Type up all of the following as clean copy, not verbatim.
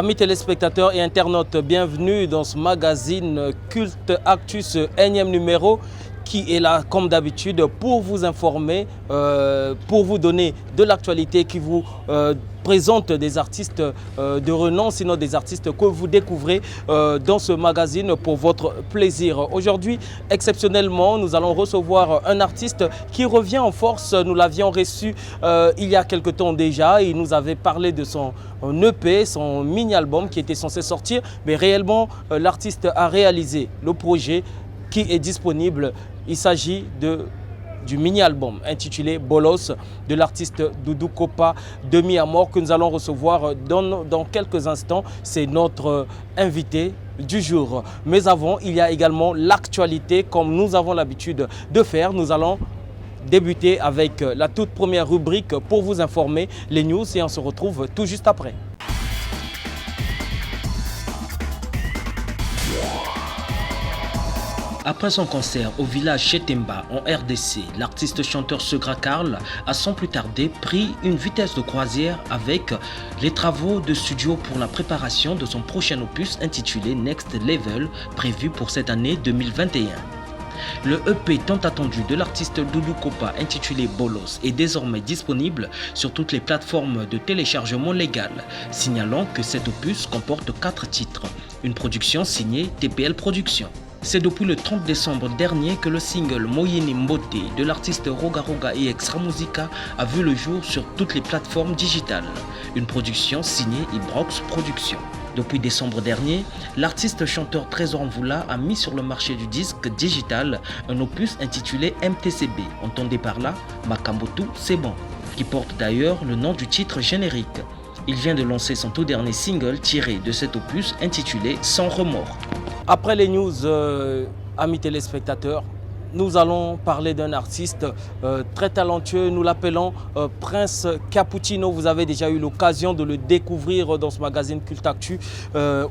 Amis téléspectateurs et internautes, bienvenue dans ce magazine Culte Actu, ce énième numéro qui est là comme d'habitude pour vous informer, pour vous donner de l'actualité, qui vous présente des artistes de renom, sinon des artistes que vous découvrez dans ce magazine pour votre plaisir. Aujourd'hui, exceptionnellement, nous allons recevoir un artiste qui revient en force. Nous l'avions reçu il y a quelque temps déjà. Il nous avait parlé de son EP, son mini-album qui était censé sortir. Mais réellement, l'artiste a réalisé le projet qui est disponible. Il s'agit du mini-album intitulé Bolos de l'artiste Doudou Kopa de Mi-Amor que nous allons recevoir dans quelques instants. C'est notre invité du jour. Mais avant, il y a également l'actualité comme nous avons l'habitude de faire. Nous allons débuter avec la toute première rubrique pour vous informer, les news, et on se retrouve tout juste après. Après son concert au village Chetemba en RDC, l'artiste chanteur Segra Karl a sans plus tarder pris une vitesse de croisière avec les travaux de studio pour la préparation de son prochain opus intitulé Next Level, prévu pour cette année 2021. Le EP tant attendu de l'artiste Doudou Kopa intitulé Bolos est désormais disponible sur toutes les plateformes de téléchargement légal, signalant que cet opus comporte 4 titres, une production signée TPL Productions. C'est depuis le 30 décembre dernier que le single Moyeni Mbote de l'artiste Roga Roga et Extra Musica a vu le jour sur toutes les plateformes digitales, une production signée Ibrox Productions. Depuis décembre dernier, l'artiste chanteur Trésor Mvula a mis sur le marché du disque digital un opus intitulé MTCB, entendez par là Makambotu c'est bon, qui porte d'ailleurs le nom du titre générique. Il vient de lancer son tout dernier single tiré de cet opus intitulé Sans remords. Après les news, amis téléspectateurs, nous allons parler d'un artiste très talentueux, nous l'appelons Prince Cappuccino. Vous avez déjà eu l'occasion de le découvrir dans ce magazine Culte Actu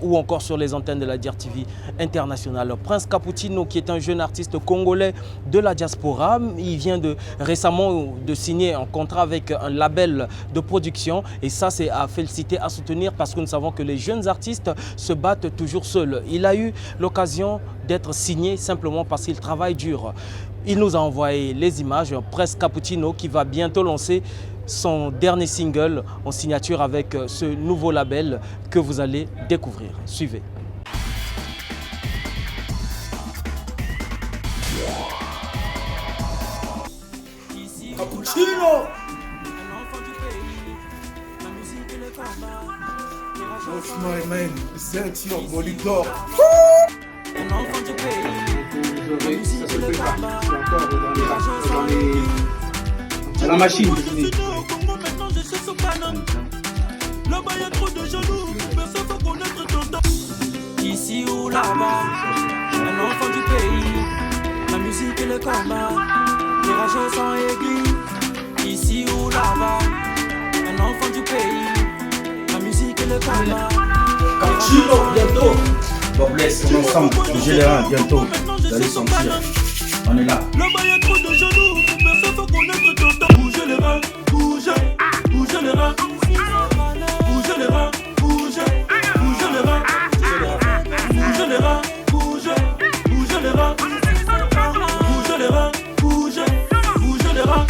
ou encore sur les antennes de la DIR-TV internationale. Prince Cappuccino qui est un jeune artiste congolais de la diaspora. Il vient récemment de signer un contrat avec un label de production et ça c'est à féliciter, à soutenir parce que nous savons que les jeunes artistes se battent toujours seuls. Il a eu l'occasion d'être signé simplement parce qu'il travaille dur. Il nous a envoyé les images, Prince Cappuccino qui va bientôt lancer son dernier single en signature avec ce nouveau label que vous allez découvrir. Suivez. Cappuccino! Franchement, man, ceinture, Molidor. Un enfant du pays, Ça se fait pas. Je suis encore dans la machine. maintenant je suis sous canon. Là-bas y a trop de jaloux, personne peut connaître ton temps. Ici ou là-bas, un enfant du pays, la musique et le combat, les rageurs sont aiguilles. Ici ou là-bas, un enfant du pays, la musique et le combat. Cappuccino, bientôt! Bon, bless, on est ensemble. Bougez les reins, bientôt. Vous allez sentir. On est là. Là-bas y a trop de jaloux, personne peut connaître ton temps. Bougez les reins, bougez les reins. Bougez les reins, bougez les reins. Bougez les reins, bougez les reins. Bougez les reins, bougez les reins.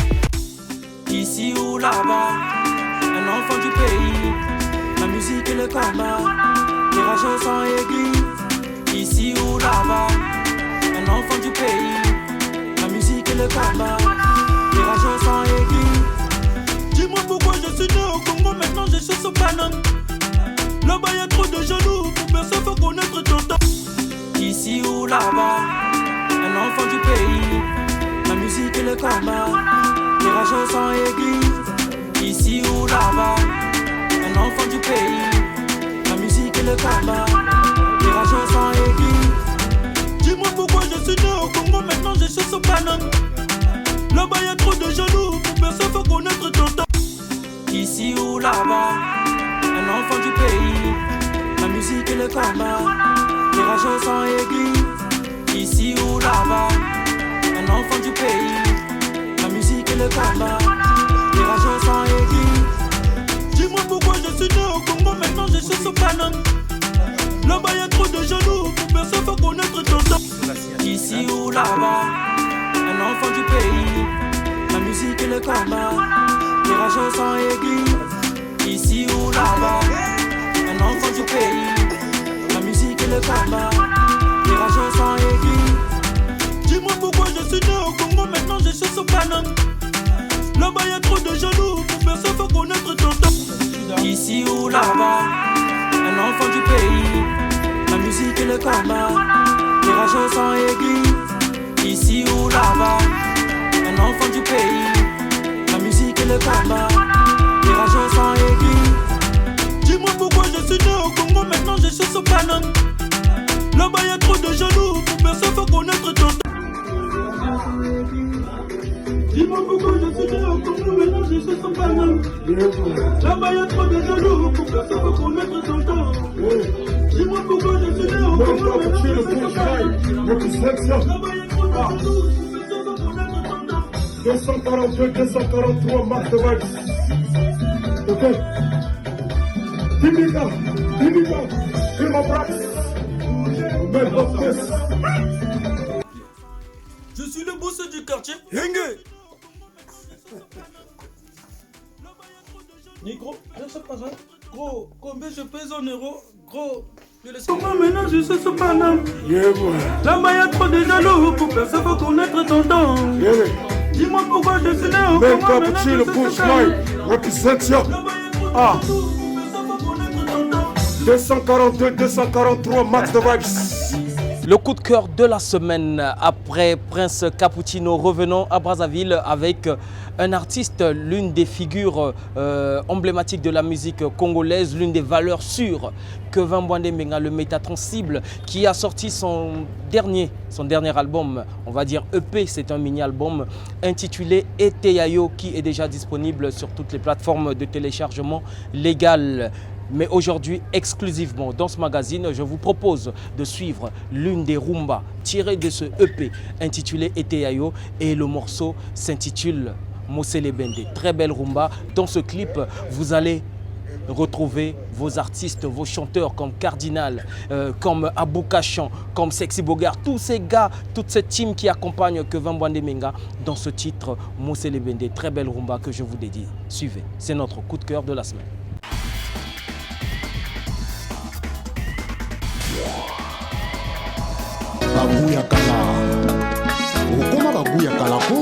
Ici ou là-bas, un enfant du pays, la musique et le combat, les rageurs sont aiguilles. Ici ou là-bas, un enfant du pays, la musique et le combat, les rageurs sont aiguilles. Dis-moi pourquoi je suis né au Congo, maintenant je suis sous Paname. Là-bas y a trop de jaloux, personne peut connaître ton temps. Ici ou là-bas, un enfant du pays, la musique et le combat, les rageurs sont aiguilles. Ici ou là-bas, un enfant du pays, la musique et le combat, les rageurs sont aiguilles. Dis-moi pourquoi je suis né au Congo, maintenant je suis sous Paname. Là-bas y a trop de jaloux, personne peut connaître ton temps. Ici ou là-bas, un enfant du pays, la musique et le combat, les rageurs sont aiguilles. Ici ou là-bas, un enfant du pays, la musique et le combat, les rageurs sont aiguilles. Dis-moi Dis-moi pourquoi je suis né au Congo, maintenant je suis au Paname. Là-bas y'a trop de jaloux, pour personne faut connaître ton temps. Ici ou là-bas, un enfant du pays, la musique et le combat, les rageurs sont aiguilles. Ici ou là-bas, un enfant du pays, la musique et le combat, les rageurs sont aiguilles. Dis-moi pourquoi je suis né au Congo, maintenant je suis au Paname. Là-bas y'a trop de jaloux, pour personne faut connaître ton temps. Ici ou là-bas, un enfant du pays, la musique et le combat, les rageurs sont aiguilles. Ici ou là-bas, un enfant du pays, la musique et le combat, les rageurs sont aiguilles. Dis-moi pourquoi je suis né au Congo, maintenant je suis au Paname. Là-bas y'a trop de jaloux, pour personne faut connaître ton temps. Dis-moi pourquoi je suis né au Congo, maintenant je suis au Paname. Là-bas y'a trop de jaloux, pour personne faut connaître ton temps. Dis-moi pourquoi je suis né au Congo, maintenant je suis au Paname. Là-bas y'a trop de jaloux, pour personne faut connaître ton temps. 242, 243, Max de Vibes. Ok. Timika, Firma Brax. Je suis le boss du quartier, Henge. Négro, je sais pas ça. Gros, combien je pèse en euros? Gros, je le sais. Comment maintenant je suis sur Paname? Là-bas y'a trop de jaloux, pour personne faut connaître ton temps. Dis-moi pourquoi je suis né au Congo, maintenant je suis sur Paname. Representation. Ah. 242, 243, Max de Vibes. Le coup de cœur de la semaine après Prince Cappuccino, revenons à Brazzaville avec un artiste, l'une des figures emblématiques de la musique congolaise, l'une des valeurs sûres, Kevin Bwandé-Menga, le métatransible, qui a sorti son dernier album, on va dire EP, c'est un mini-album intitulé Eteyayo, qui est déjà disponible sur toutes les plateformes de téléchargement légales. Mais aujourd'hui, exclusivement dans ce magazine, je vous propose de suivre l'une des rumbas tirées de ce EP intitulé Eteyayo, et le morceau s'intitule Mosele Bende. Très belle rumba. Dans ce clip, vous allez retrouver vos artistes, vos chanteurs comme Cardinal, comme Abou Kachan, comme Sexy Bogart, tous ces gars, toute cette team qui accompagne Kevin Bwandé-Menga dans ce titre Mosele Bende. Très belle rumba que je vous dédie. Suivez, c'est notre coup de cœur de la semaine. Babuya kala okoma babuya kala ko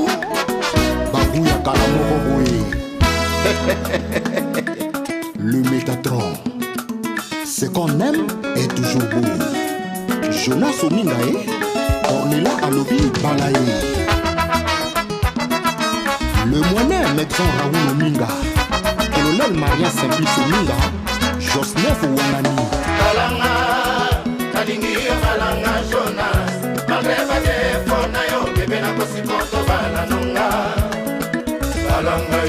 babuya kala moko boye. Le Métatron, ce qu'on aime est toujours beau. Jonas Omingae, Ornella Alobi Balaye, le moyen médecin Raoul Ominga, colonel Maria Simplice Ominga, Joseph Ouanani. Balanga Jonas, Magreba de Fornayo, Bebena Cosimoto Balanonga, Balanga,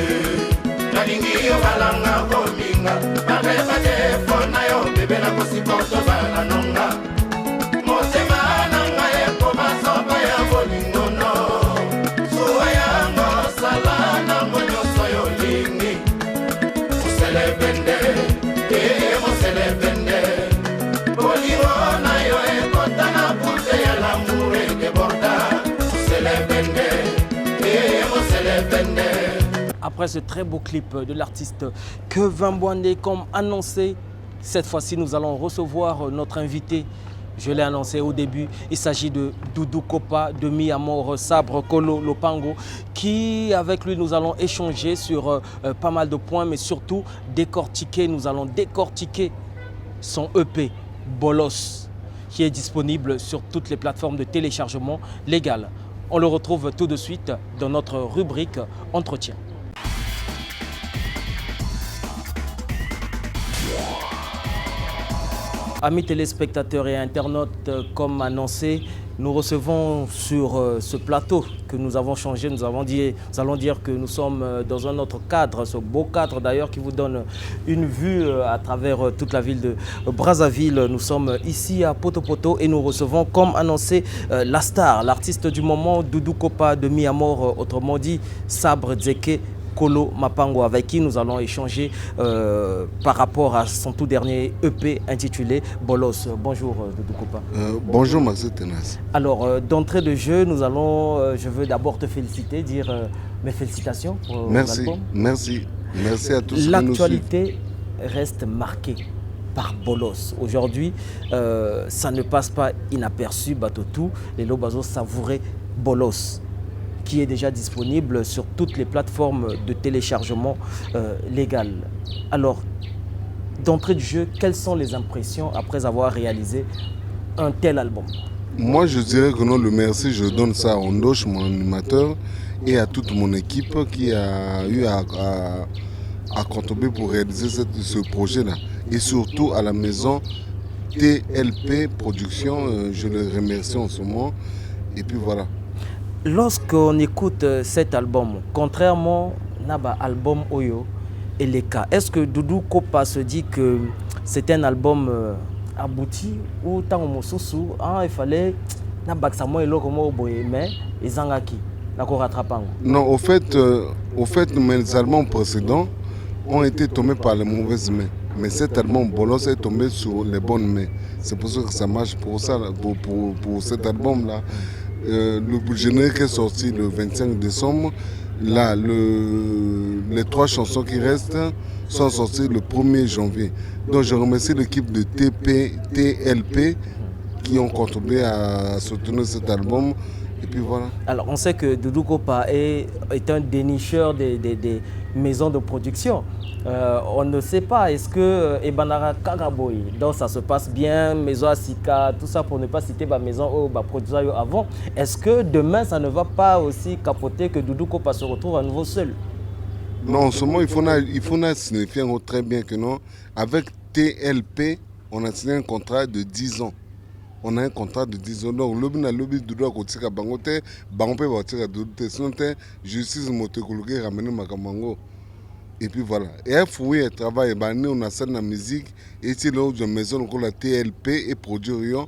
Nalingi, Balanga, Ominga, Magreba de Fornayo, Bebena Cosimoto Balanonga, Mosemana, Ekoma Soba ya Bolingono, Suayango, Salana, Monyo Soyo Lingi, Musele Bende, Musele Bende. Après ce très beau clip de l'artiste Kevin Bwandé, comme annoncé, cette fois-ci nous allons recevoir notre invité. Je l'ai annoncé au début, il s'agit de Doudou Kopa, de Mi-Amour, Sabre, Kolo, Lopango, qui avec lui nous allons échanger sur pas mal de points, mais surtout nous allons décortiquer son EP Bolos, qui est disponible sur toutes les plateformes de téléchargement légal. On le retrouve tout de suite dans notre rubrique Entretien. Amis téléspectateurs et internautes, comme annoncé, nous recevons sur ce plateau que nous avons changé, nous allons dire que nous sommes dans un autre cadre, ce beau cadre d'ailleurs qui vous donne une vue à travers toute la ville de Brazzaville. Nous sommes ici à Poto et nous recevons, comme annoncé, la star, l'artiste du moment, Doudou Kopa de Mi-Amour, autrement dit Sabre Dzeke Kolo Mapango, avec qui nous allons échanger par rapport à son tout dernier EP intitulé Bolos. Bonjour Doudou Kopa. Bonjour Maxime Tenas. Alors d'entrée de jeu, je veux d'abord te féliciter, dire mes félicitations pour l'album. Merci à tous. L'actualité reste marquée par Bolos. Aujourd'hui, ça ne passe pas inaperçu, Batotou. Les Lobazo savourer Bolos, qui est déjà disponible sur toutes les plateformes de téléchargement légales. Alors, d'entrée de jeu, quelles sont les impressions après avoir réalisé un tel album? Moi, je dirais que non, le merci, je donne ça à Ondoche, mon animateur, et à toute mon équipe qui a eu à contribuer pour réaliser ce projet-là. Et surtout à la maison TLP Production, je le remercie en ce moment. Et puis voilà. Lorsqu'on écoute cet album, contrairement à l'album Oyo et les cas, est-ce que Doudou Kopa se dit que c'est un album abouti ou tant il fallait mais non, au fait, mes albums précédents ont été tombés par les mauvaises mains. Mais cet album Bolos est tombé sur les bonnes mains. C'est pour ça que ça marche pour cet album-là. Le générique est sorti le 25 décembre. Là, les 3 chansons qui restent sont sorties le 1er janvier. Donc je remercie l'équipe de TLP qui ont contribué à soutenir cet album. Et puis voilà. Alors on sait que Doudou Kopa est un dénicheur des maisons de production. On ne sait pas, est-ce que Ebanara Kagaboy, donc ça se passe bien, Maison Asika, tout ça pour ne pas citer ma maison au production avant. Est-ce que demain ça ne va pas aussi capoter que Doudou Kopa se retrouve à nouveau seul? Non, en ce moment il faut signifier très bien que non. Avec TLP, on a signé un contrat de 10 ans. On a un contrat de 10 ans. Donc, lobby du droit côté à Bangote, Bangope va tirer de sinon justice motocologue ramener Makamango. Et puis voilà. Et un fouille et travail, on a ça dans la musique. Et c'est là où je maison qu'on la TLP et produire.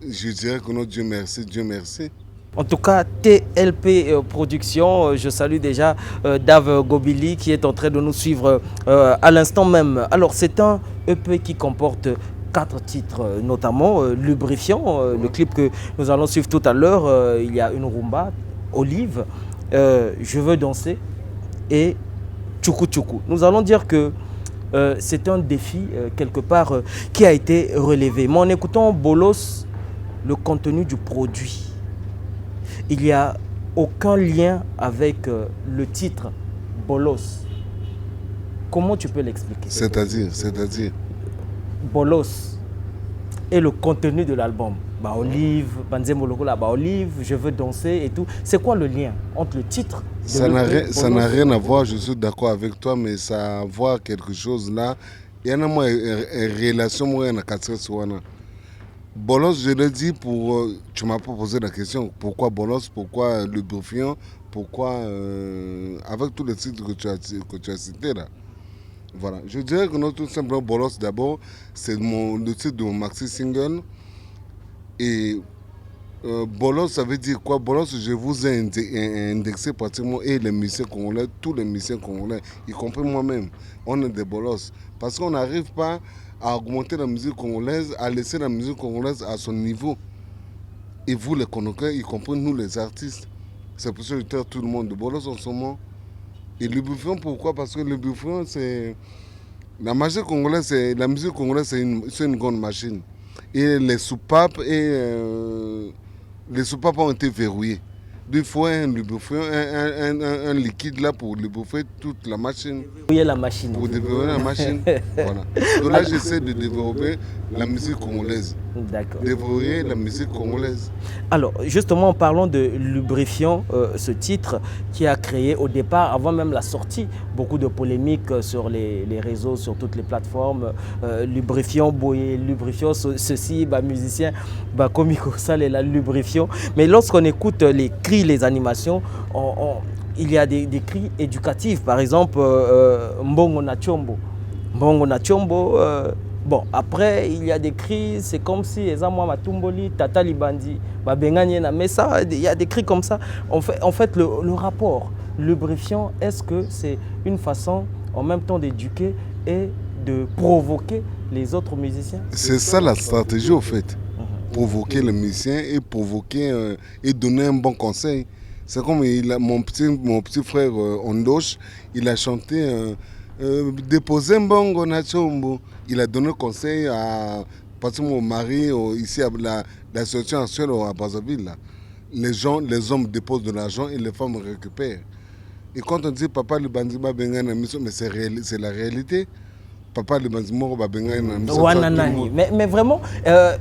Je dirais que non, Dieu merci, Dieu merci. En tout cas, TLP Production, je salue déjà Dave Gobili qui est en train de nous suivre à l'instant même. Alors, c'est un EP qui comporte 4 titres, notamment Lubrifiant, le clip que nous allons suivre tout à l'heure. Il y a une rumba, Olive, Je veux danser et Tchoukou Tchoukou. Nous allons dire que c'est un défi quelque part qui a été relevé. Mais en écoutant Bolos, le contenu du produit, il n'y a aucun lien avec le titre Bolos. Comment tu peux l'expliquer? C'est-à-dire Bolos et le contenu de l'album. Olive, Olive, Je veux danser et tout. C'est quoi le lien entre le titre? Ça n'a rien à voir, je suis d'accord avec toi, mais ça a à voir quelque chose là. Il y a une relation avec la Bolos, je l'ai dit pour. Tu m'as pas posé la question. Pourquoi Bolos? Pourquoi Lubrifiant? Pourquoi. Avec tous les titres que tu as cités là. Voilà. Je dirais que non, tout simplement, Bolos d'abord, c'est le titre de mon maxi single. Et Bolos, ça veut dire quoi? Bolos, je vous ai indexé pratiquement et les musiciens congolais, tous les musiciens congolais, y compris moi-même. On est des Bolos. Parce qu'on n'arrive pas à augmenter la musique congolaise, à laisser la musique congolaise à son niveau. Et vous, les Congolais, y compris nous, les artistes. C'est pour ça que je traite tout le monde de Bolos en ce moment. Et le Lubrifiant, pourquoi? Parce que le Lubrifiant, c'est. La musique congolaise, c'est une grande machine. Et les soupapes ont été verrouillées. Il faut un lubrifiant, un liquide là pour lubrifier toute la machine. Verrouiller la machine. Pour déverrouiller la machine. Voilà. Donc là, j'essaie de développer la musique congolaise. D'accord. Déverrouiller la musique congolaise. Alors, justement, en parlant de Lubrifiant, ce titre qui a créé au départ, avant même la sortie, beaucoup de polémiques sur les réseaux, sur toutes les plateformes. Lubrifiant, Boye, Lubrifiant, ceci, musicien, comico, ça, la Lubrifiant. Mais lorsqu'on écoute les cris, les animations, il y a des cris éducatifs. Par exemple, Mbongo na Chombo. Mbongo na Chombo. Bon, après, il y a des cris, c'est comme si Ezamwa Matumboli, Tata Libandi, Babenganye na Mesa, il y a des cris comme ça. En fait, le rapport lubrifiant, est-ce que c'est une façon en même temps d'éduquer et de provoquer les autres musiciens? C'est ça la stratégie au fait. Provoquer les musiciens et provoquer et donner un bon conseil. C'est comme mon petit frère Ondoche, il a chanté déposer un bon Nachombo. Il a donné conseil à mon mari ici à la situation actuelle à Brazzaville. Les hommes déposent de l'argent et les femmes récupèrent. Et quand on dit papa le bandit va benga na mission, mais c'est la réalité. Papa le bandit mort va benga na mission. Mais vraiment,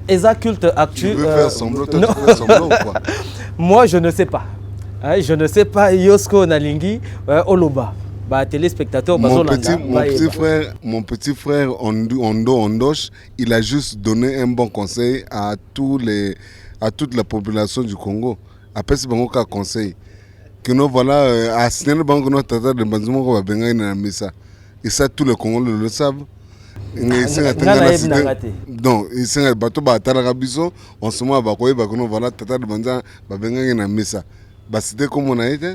Eza Culte Actu. Tu veux faire semblant, toi, tu fais semblant ou quoi? Moi, je ne sais pas. Je ne sais pas. Yosko Nalingi, Oloba. Téléspectateur, mon petit frère Ondoche, il a juste donné un bon conseil à toute la population du Congo. Après, c'est un conseil. Que nous voilà, à Sénégal, nous tata de Banzimo va benga na misa. Et ça, tous les Congolais le savent. Donc, ici, le bateau va atteindre Biso. En ce moment, nous voilà, tata de Banza va benga na misa. C'était comme on a été.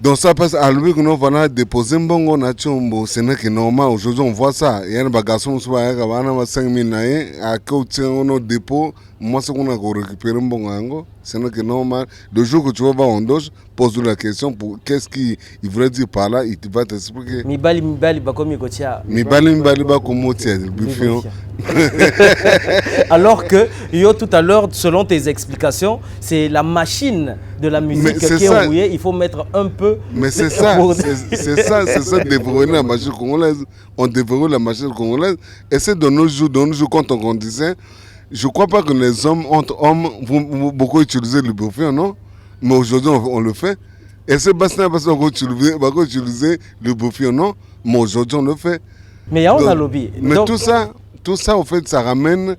Donc ça passe à lui que nous allons déposer un bon nachombo, c'est normal. Aujourd'hui on voit ça. Il y a un garçon qui a 5 000 naïs, à côté on dépôt, moi c'est qu'on a récupéré un bon ango, c'est normal. Le jour que tu vas voir Ondoche, pose la question pour qu'est-ce qu'il voulait dire par là, il va t'expliquer. Mibali bakomi kotia. Mibali bakomi kotia, le buffet. Alors que tout à l'heure, selon tes explications, c'est la machine de la musique qui est rouillée. Il faut mettre un peu. Mais c'est ça, c'est ça, déverrouiller la machine congolaise. On déverrouille la machine congolaise. Et c'est de nos jours quand on grandissait, je ne crois pas que les hommes, entre hommes, vont beaucoup utiliser le buffet, non? Mais aujourd'hui, on le fait. Et c'est parce qu'on va utiliser le buffet, non? Mais aujourd'hui, on le fait. Mais il y a un lobby. Mais donc, tout ça, au fait, ça ramène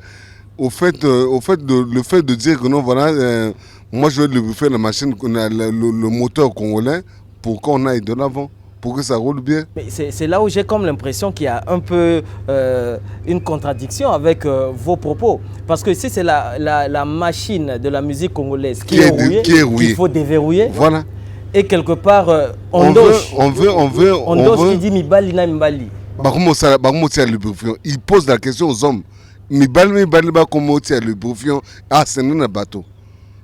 le fait de dire que non, voilà, moi je vais faire la machine, le moteur congolais pour qu'on aille de l'avant, pour que ça roule bien. Mais c'est là où j'ai comme l'impression qu'il y a un peu une contradiction avec vos propos. Parce que ici, c'est la machine de la musique congolaise qui est rouillée, qu'il faut déverrouiller. Voilà. Et quelque part, on veut qui dit Mibali na Mibali. Il pose la question aux hommes. Mibali comment tu as le bouffon? Ah, c'est un bateau.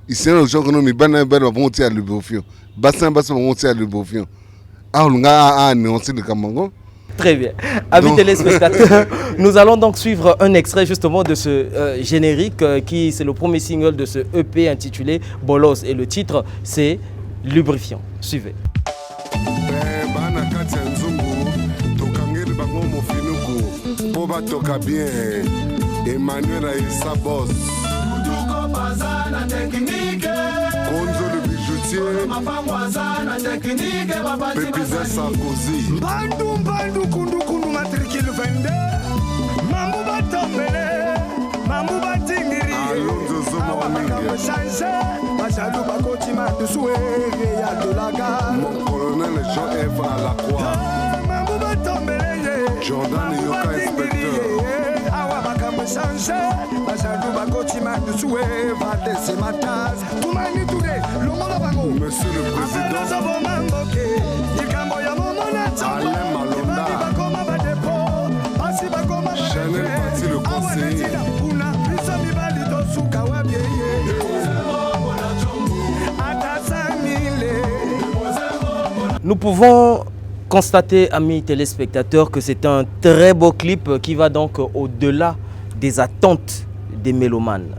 Il sait aux gens que nous Mibali vont tirer le bouffon. Bassin vont tirer le bouffon. Ah, on a annoncé le Kamango. Très bien. Amis téléspectateurs, nous allons donc suivre un extrait justement de ce générique qui c'est le premier single de ce EP intitulé Bolos et le titre c'est Lubrifiant. Suivez. Toka bien Emmanuel Aïssa Boss Konzo le bijoutier Pépizet Sarkozy Bandu kundu matricule 22 Mambu batombele Mambu batingiri Alonso Zomo Mingue Bajalou bakotima dessoué Réal de la gare Mon colonel Jean-F. à la croix Mambu batombele Jordan Yoka inspecteur Awa makambo change Bajalou bakotima dessoué Vadese matas Toumani Touré Lomola bango Monsieur le Président Alain Malonda Chanel Pati le conseiller Nous pouvons constater, amis téléspectateurs, que c'est un très beau clip qui va donc au-delà des attentes des mélomanes.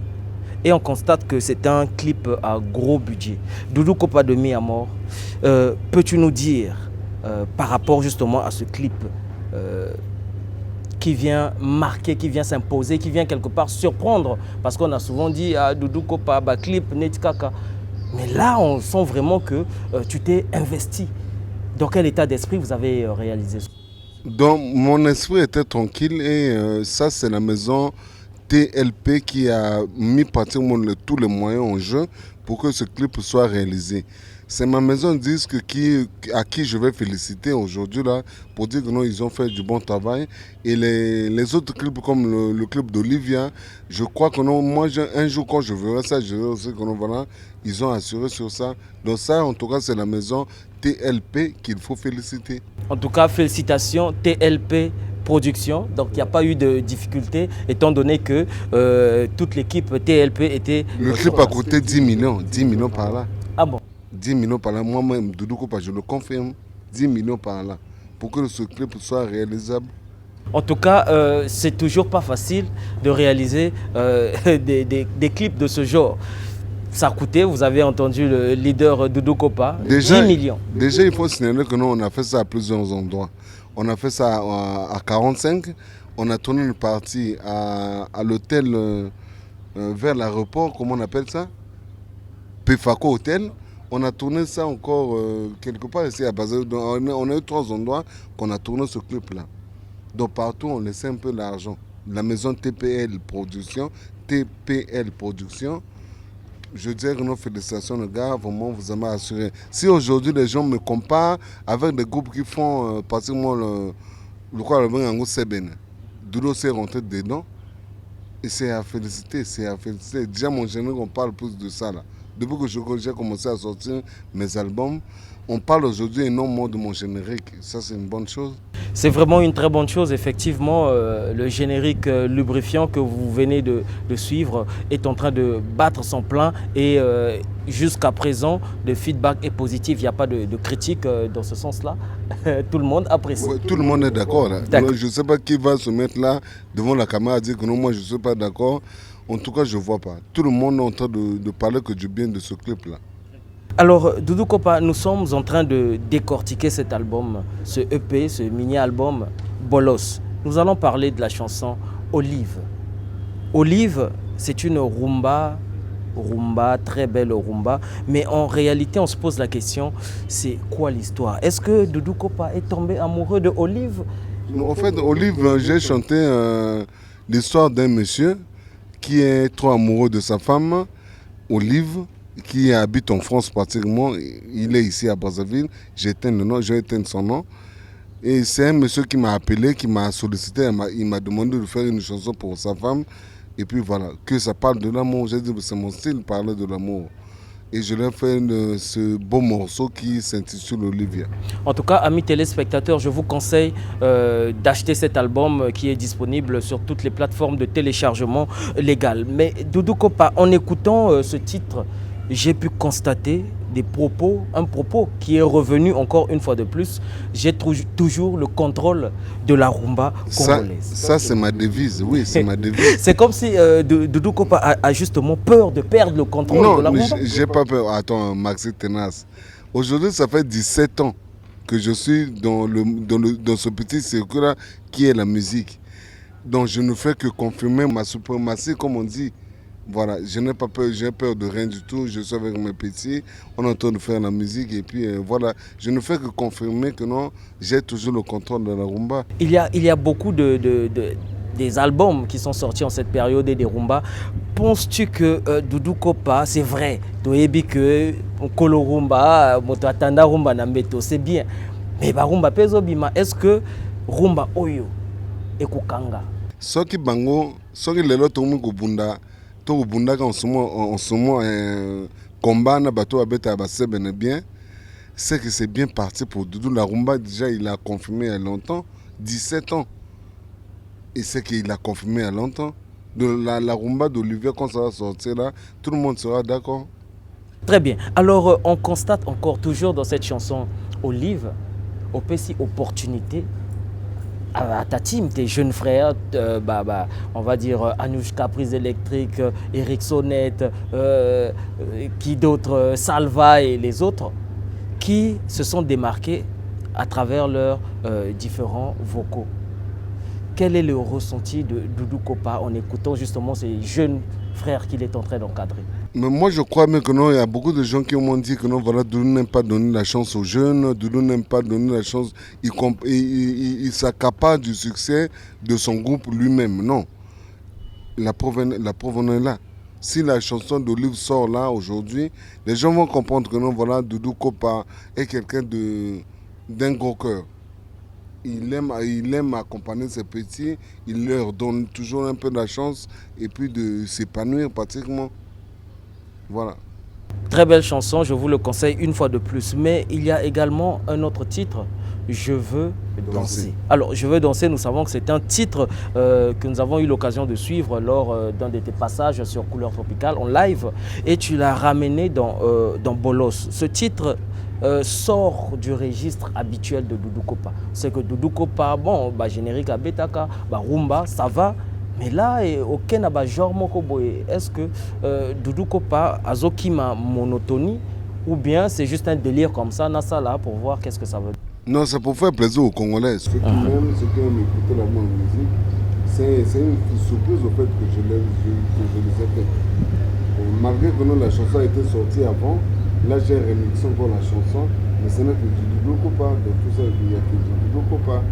Et on constate que c'est un clip à gros budget. Doudou Kopa de Mi à mort, peux-tu nous dire, par rapport justement à ce clip qui vient marquer, qui vient s'imposer, qui vient quelque part surprendre? Parce qu'on a souvent dit à Doudou Kopa, clip, Netkaka. Mais là, on sent vraiment que tu t'es investi. Dans quel état d'esprit vous avez réalisé ça? Donc, mon esprit était tranquille et ça, c'est la maison TLP qui a mis pratiquement tous les moyens en jeu pour que ce clip soit réalisé. C'est ma maison de disque à qui je vais féliciter aujourd'hui là pour dire que non, ils ont fait du bon travail. Et les autres clubs comme le club d'Olivia, je crois que non, moi un jour quand je verrai ça, je verrai aussi que non, voilà, ils ont assuré sur ça. Donc ça, en tout cas, c'est la maison TLP qu'il faut féliciter. En tout cas, félicitations TLP Production. Donc il n'y a pas eu de difficulté étant donné que toute l'équipe TLP était... Le clip a coûté 10 millions par là. Ah bon? 10 millions par là, moi-même, Doudou Kopa, je le confirme, 10 millions par là, pour que ce clip soit réalisable. En tout cas, c'est toujours pas facile de réaliser des clips de ce genre. Ça a coûté, vous avez entendu le leader Doudou Kopa, 10 millions. Déjà, il faut signaler que nous, on a fait ça à plusieurs endroits. On a fait ça à 45, on a tourné une partie à l'hôtel vers l'aéroport, comment on appelle ça? Pefako Hotel. On a tourné ça encore quelque part ici à Basel. On a eu 3 endroits qu'on a tourné ce clip-là. Donc partout, on laissait un peu l'argent. La maison TPL Production, je dirais que nos félicitations, les gars, vraiment, vous avez assuré. Si aujourd'hui, les gens me comparent avec des groupes qui font pratiquement le Doudou s'est rentré dedans. Et c'est à féliciter, Déjà, mon générique, on parle plus de ça, là. Depuis que j'ai commencé à sortir mes albums, on parle aujourd'hui énormément de mon générique. Ça, c'est une bonne chose. C'est vraiment une très bonne chose. Effectivement, le générique lubrifiant que vous venez de suivre est en train de battre son plein. Et jusqu'à présent, le feedback est positif. Il n'y a pas de critique dans ce sens-là. Tout le monde apprécie. Ouais, tout le monde est d'accord. Je ne sais pas qui va se mettre là devant la caméra et dire que non, moi, je ne suis pas d'accord. En tout cas, je ne vois pas. Tout le monde est en train de parler que du bien de ce clip-là. Alors, Doudou Kopa, nous sommes en train de décortiquer cet album, ce EP, ce mini-album Bolos. Nous allons parler de la chanson Olive. Olive, c'est une rumba, très belle rumba. Mais en réalité, on se pose la question, c'est quoi l'histoire? Est-ce que Doudou Kopa est tombé amoureux de Olive? En fait, Olive, j'ai chanté l'histoire d'un monsieur qui est trop amoureux de sa femme, Olive, qui habite en France pratiquement. Il est ici à Brazzaville. J'ai éteint son nom. Et c'est un monsieur qui m'a appelé, qui m'a sollicité. Il m'a demandé de faire une chanson pour sa femme. Et puis voilà, que ça parle de l'amour. J'ai dit que c'est mon style de parler de l'amour. Et je lui ai fait ce beau morceau qui s'intitule Olivia. En tout cas, amis téléspectateurs, je vous conseille d'acheter cet album qui est disponible sur toutes les plateformes de téléchargement légal. Mais Doudou Kopa, en écoutant ce titre, j'ai pu constater un propos qui est revenu encore une fois de plus. J'ai toujours le contrôle de la rumba congolaise. Ça c'est ma devise, oui, c'est ma devise. C'est comme si Doudou Kopa a justement peur de perdre le contrôle de la rumba. Non, j'ai pas peur. Attends, Maxi Tenas. Aujourd'hui, ça fait 17 ans que je suis dans ce petit circuit-là qui est la musique. Donc je ne fais que confirmer ma suprématie, comme on dit. Voilà, je n'ai pas peur, j'ai peur de rien du tout. Je suis avec mes petits, on est en train de faire la musique et puis voilà, je ne fais que confirmer que non, j'ai toujours le contrôle de la rumba. Il y a beaucoup des albums qui sont sortis en cette période et des rumba. Penses-tu que Doudou Kopa, c'est vrai, toyebi que kolo rumba, moto atanda rumba na mbeto, c'est bien. Mais ba rumba pezo bima, est-ce que rumba oyo ekukanga? Soki bango, soki lelo tomu kubunda. Tout le en ce moment combat na bateau abeta basebene bien, c'est que c'est bien parti pour Doudou. La rumba déjà il a confirmé il y a longtemps, 17 ans. Et c'est qu'il a confirmé il y a longtemps. La rumba d'Olivier quand ça va sortir là, tout le monde sera d'accord. Très bien. Alors on constate encore toujours dans cette chanson Olive, au petit opportunité. À ta team, tes jeunes frères, on va dire Anouchka Prise Électrique, Eric Sonnette, qui d'autres, Salva et les autres, qui se sont démarqués à travers leurs différents vocaux. Quel est le ressenti de Doudou Kopa en écoutant justement ces jeunes frères qu'il est en train d'encadrer? Mais moi je crois même que non, il y a beaucoup de gens qui m'ont dit que non, voilà, Doudou n'aime pas donner la chance aux jeunes, Doudou n'aime pas donner la chance, il s'accapare du succès de son groupe lui-même. Non, la preuve est là. si la chanson d'Olive sort là aujourd'hui, les gens vont comprendre que non, voilà, Doudou Kopa est quelqu'un d'un gros cœur. Il aime accompagner ses petits, il leur donne toujours un peu de la chance et puis de s'épanouir pratiquement. Voilà. Très belle chanson, je vous le conseille une fois de plus. Mais il y a également un autre titre, Je veux danser. Alors, Je veux danser, nous savons que c'est un titre que nous avons eu l'occasion de suivre lors d'un de tes passages sur Couleur Tropicale en live. Et tu l'as ramené dans Bolos. Ce titre sort du registre habituel de Doudou Kopa. C'est que Doudou Kopa, bon, générique à Betaka, rumba, ça va. Mais là, aucun genre mokoboye. Est-ce que Doudou Kopa a ma monotonie ou bien c'est juste un délire comme ça, Nassa là, pour voir qu'est-ce que ça veut dire? Non, c'est pour faire plaisir aux Congolais. Ceux qui aiment écouter la bonne musique, c'est une surprise au fait que je les ai fait. Malgré que la chanson a été sortie avant, là j'ai remixé encore la chanson, mais ce n'est que du Doudou Kopa, de tout ça, il n'y a que du Doudou Kopa.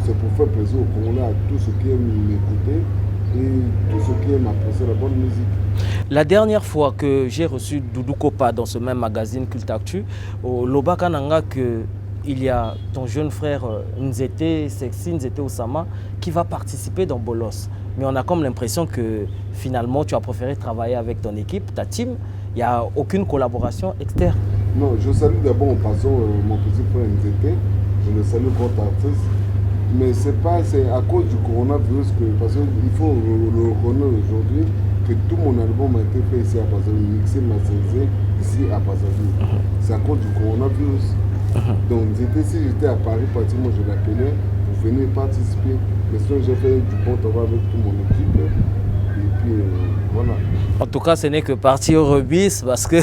C'est pour faire plaisir aux Congolais, à tous ceux qui aiment m'écouter et tous ceux qui aiment apprécier la bonne musique. La dernière fois que j'ai reçu Doudou Kopa dans ce même magazine Culte Actu, au Lobaka Nanga, il y a ton jeune frère Nzete Sexy, Nzete Osama, qui va participer dans Bolos. Mais on a comme l'impression que finalement tu as préféré travailler avec ton équipe, ta team. Il n'y a aucune collaboration externe. Non, je salue d'abord en passant mon petit frère Nzete. Je le salue, grand artiste. Mais c'est à cause du coronavirus parce qu'il faut le reconnaître aujourd'hui que tout mon album a été fait ici à Brazzaville, mixé, masterisé ici à Brazzaville. C'est à cause du coronavirus. Donc si j'étais à Paris, pratiquement je l'appelais pour venir participer. Mais sinon j'ai fait du bon travail avec toute mon équipe. Et puis voilà. En tout cas, ce n'est que partie au rebis parce que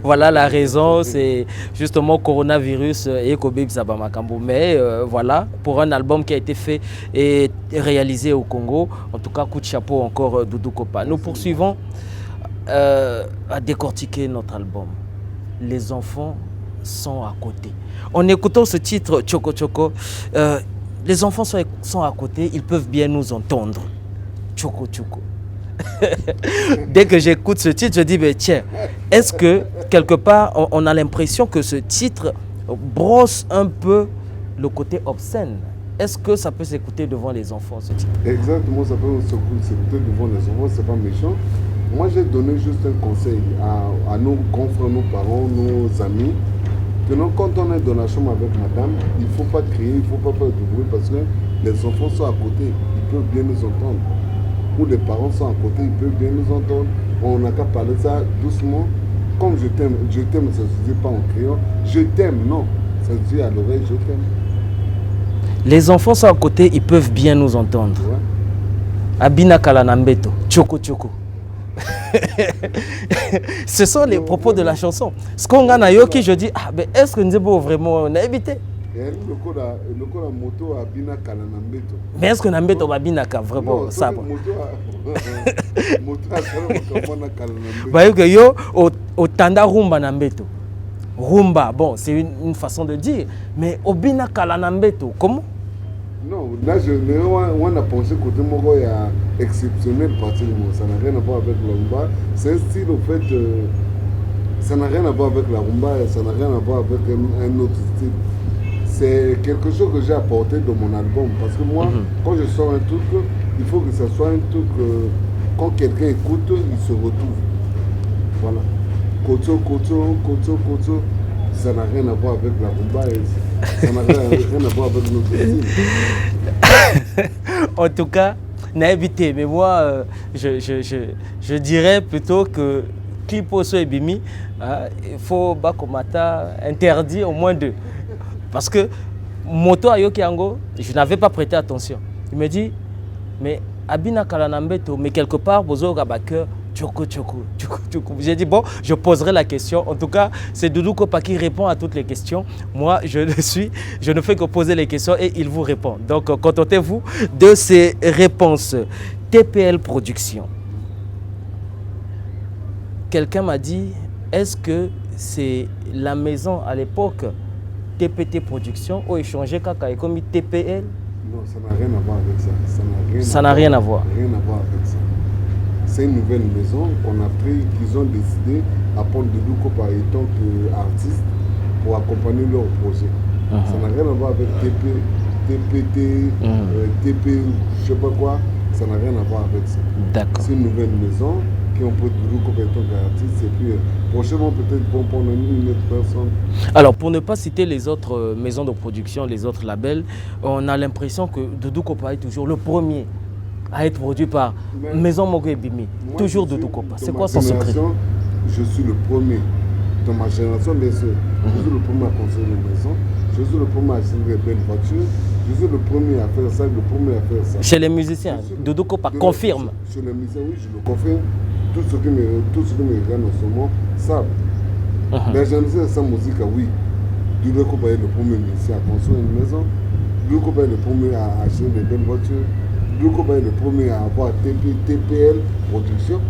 voilà la raison, c'est justement coronavirus et Kobe Bisabamakambo. Mais voilà, pour un album qui a été fait et réalisé au Congo, en tout cas, coup de chapeau encore Doudou Kopa. Nous poursuivons à décortiquer notre album. Les enfants sont à côté. En écoutant ce titre, Tchoko Tchoko, les enfants sont à côté, ils peuvent bien nous entendre. Tchoko Tchoko. Dès que j'écoute ce titre, je dis, tiens, est-ce que quelque part, on a l'impression que ce titre brosse un peu le côté obscène? Est-ce que ça peut s'écouter devant les enfants, ce titre? Exactement, ça peut s'écouter devant les enfants, c'est pas méchant. Moi, j'ai donné juste un conseil à nos confrères, nos parents, nos amis. Que non, quand on est dans la chambre avec madame, il ne faut pas crier, il ne faut pas faire du bruit parce que les enfants sont à côté, ils peuvent bien nous entendre. Ou les parents sont à côté, ils peuvent bien nous entendre. On n'a qu'à parler de ça doucement. Comme je t'aime, ça ne se dit pas en criant. Je t'aime, non. Ça se dit à l'oreille, je t'aime. Les enfants sont à côté, ils peuvent bien nous entendre. Ouais. Abina Kalanambeto, Tchoko Tchoko. Ce sont les propos de la chanson. Ce qu'on a na yoki, je dis, est-ce que nous avons vraiment évité? Mais est-ce que Nambeto va bien vraiment ça? Yo au tanda rumba Nambeto. Rumba, bon, c'est une façon de dire. Mais au bina Kalanambeto, comment? Non, là, on a pensé que côté Moko est exceptionnel pratiquement. Ça n'a rien à voir avec la rumba. C'est un style, au fait, ça n'a rien à voir avec la rumba, ça n'a rien à voir avec un autre style. C'est quelque chose que j'ai apporté dans mon album. Parce que moi, quand je sors un truc, il faut que ça soit un truc, quand quelqu'un écoute, il se retrouve. Voilà. Koto, koto, koto, koto. Ça n'a rien à voir avec la rumba et ça n'a rien à voir avec notre style. En tout cas, n'a évité. Mais moi, je dirais plutôt que Cliposo et Bimi, il faut Bakomata interdit au moins 2. Parce que Moto Ayoki Ango, je n'avais pas prêté attention. Il me dit, mais Abina Kalanambeto, mais quelque part, Bozo Gabaker. Tchoko, tchoko, tchoko, tchoko. J'ai dit, bon, je poserai la question. En tout cas, c'est Doudou Kopa qui répond à toutes les questions. Moi, je ne fais que poser les questions et il vous répond. Donc, contentez-vous de ces réponses. TPL Production. Quelqu'un m'a dit, est-ce que c'est la maison à l'époque, TPT Production, ou échangé kaka et comme TPL? Non, ça n'a rien à voir avec ça. Ça n'a rien à voir. Rien à voir avec ça. c'est une nouvelle maison qu'on a pris, qu'ils ont décidé à prendre Doudou Kopa étant qu'artiste pour accompagner leur projet. Ça n'a rien à voir avec TPT, TP, je sais pas quoi, ça n'a rien à voir avec ça. D'accord. C'est une nouvelle maison qui ont pris Doudou Kopa étant qu'artiste et puis prochainement peut-être vont prendre une autre personne. Alors pour ne pas citer les autres maisons de production, les autres labels, on a l'impression que Doudou Kopa est toujours le premier à être produit par Maison Moko et Bimi. Toujours Doudou Kopa. C'est quoi son secret? Je suis le premier. Dans ma génération, bien sûr. Je suis le premier à construire une maison. Je suis le premier à acheter des belles voitures. Je suis le premier à faire ça, le premier à faire ça. Chez les musiciens, Doudou Kopa confirme. Chez les musiciens, oui, je le confirme. Tout ce qui me regarde en ce moment savent. Les gens de sa musique, oui. Doudou Kopa est le premier musicien à construire une maison. Doudou Kopa est le premier à acheter des belles voitures. Doudou Kopa est le premier à avoir TPL production.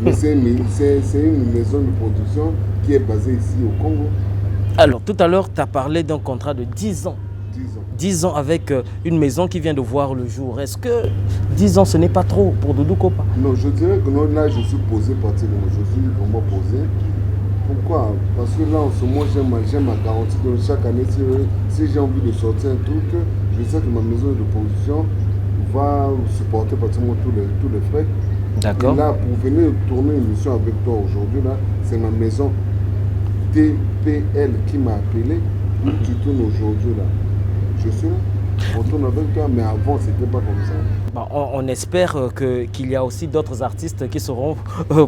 Mais c'est une maison de production qui est basée ici au Congo. Alors, tout à l'heure, tu as parlé d'un contrat de 10 ans. 10 ans avec une maison qui vient de voir le jour. Est-ce que 10 ans, ce n'est pas trop pour Doudou Kopa? Non, je dirais que non, là, je suis posé particulièrement. Je suis vraiment posé. Pourquoi? Parce que là, en ce moment, j'aime ma garantie que chaque année, si j'ai envie de sortir un truc, je sais que ma maison de production va supporter pratiquement tous les frais. D'accord. Et là, pour venir tourner une émission avec toi aujourd'hui, là, c'est ma maison TPL qui m'a appelé. Où tu tournes aujourd'hui, là. Je suis là. On tourne avec toi, mais avant, c'était pas comme ça. Bon, on espère qu'il y a aussi d'autres artistes qui seront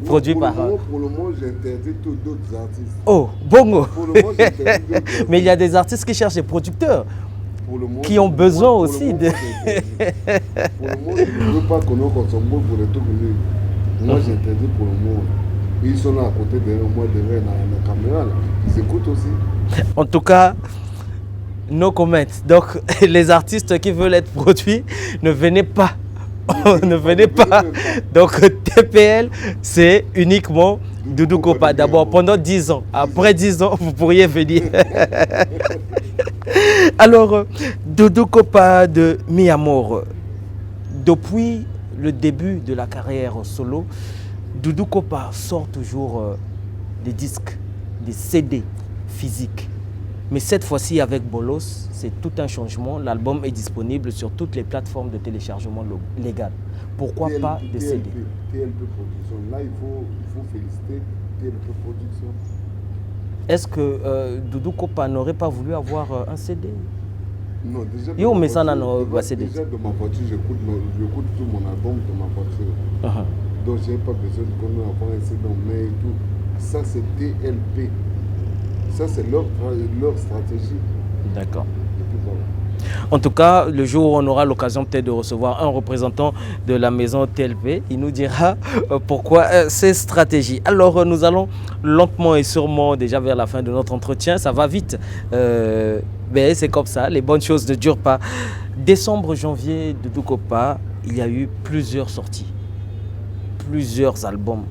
produits par... Pour le moment, j'interdis tous d'autres artistes. Oh, bongo. Pour le moment, j'interdis d'autres artistes. Mais il y a des artistes qui cherchent des producteurs. Qui ont besoin aussi de... Pour le moment, je ne veux pas qu'on s'en pour les trucs nuls. Moi, j'interdis pour le moment. Ils sont là à côté derrière moi, derrière la caméra. Là. Ils écoutent aussi. En tout cas, no comment. Donc, les artistes qui veulent être produits, ne venez pas. Ne venez pas. Donc, TPL, c'est uniquement Doudou Kopa. D'abord, pendant 10 ans. Après 10 ans, vous pourriez venir. Alors, Doudou Kopa de Mi-Amour, depuis le début de la carrière solo, Doudou Kopa sort toujours des disques, des CD physiques. Mais cette fois-ci, avec Bolos, c'est tout un changement. L'album est disponible sur toutes les plateformes de téléchargement légales. Pourquoi pas de CD? TLP Production. Là, il faut féliciter TLP Production. Est-ce que Doudou Kopa n'aurait pas voulu avoir un CD? Non, déjà. Yo, mais ça, non, CD. Déjà, de ma voiture, j'écoute tout mon album de ma voiture. Donc, je n'ai pas besoin de connaître avoir un CD en main et tout. Ça, c'est TLP. Ça, c'est leur stratégie. D'accord. Et puis voilà. En tout cas, le jour où on aura l'occasion peut-être de recevoir un représentant de la maison TLP, il nous dira pourquoi ces stratégies. Alors, nous allons lentement et sûrement déjà vers la fin de notre entretien. Ça va vite, mais c'est comme ça, les bonnes choses ne durent pas. Décembre, janvier de Doudou Kopa, il y a eu plusieurs sorties, plusieurs albums.